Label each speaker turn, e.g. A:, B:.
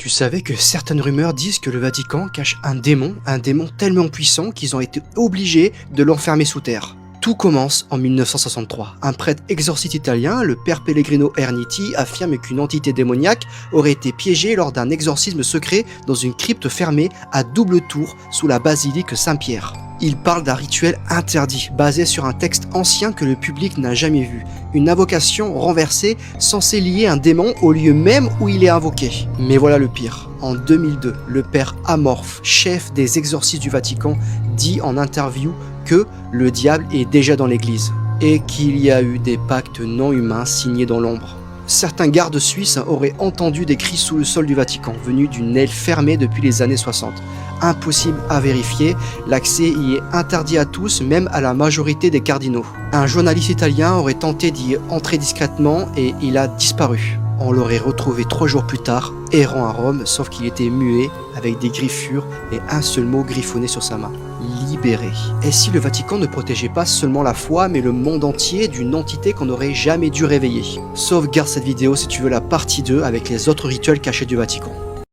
A: Tu savais que certaines rumeurs disent que le Vatican cache un démon tellement puissant qu'ils ont été obligés de l'enfermer sous terre. Tout commence en 1963. Un prêtre exorciste italien, le père Pellegrino Erniti, affirme qu'une entité démoniaque aurait été piégée lors d'un exorcisme secret dans une crypte fermée à double tour sous la basilique Saint-Pierre. Il parle d'un rituel interdit, basé sur un texte ancien que le public n'a jamais vu. Une invocation renversée censée lier un démon au lieu même où il est invoqué. Mais voilà le pire. En 2002, le père Amorphe, chef des exorcistes du Vatican, dit en interview que le diable est déjà dans l'église et qu'il y a eu des pactes non humains signés dans l'ombre. Certains gardes suisses auraient entendu des cris sous le sol du Vatican, venus d'une aile fermée depuis les années 60. Impossible à vérifier, l'accès y est interdit à tous, même à la majorité des cardinaux. Un journaliste italien aurait tenté d'y entrer discrètement et il a disparu. On l'aurait retrouvé 3 jours plus tard, errant à Rome, sauf qu'il était muet, avec des griffures et un seul mot griffonné sur sa main. Libéré. Et si le Vatican ne protégeait pas seulement la foi, mais le monde entier d'une entité qu'on n'aurait jamais dû réveiller? Sauvegarde cette vidéo si tu veux la partie 2 avec les autres rituels cachés du Vatican.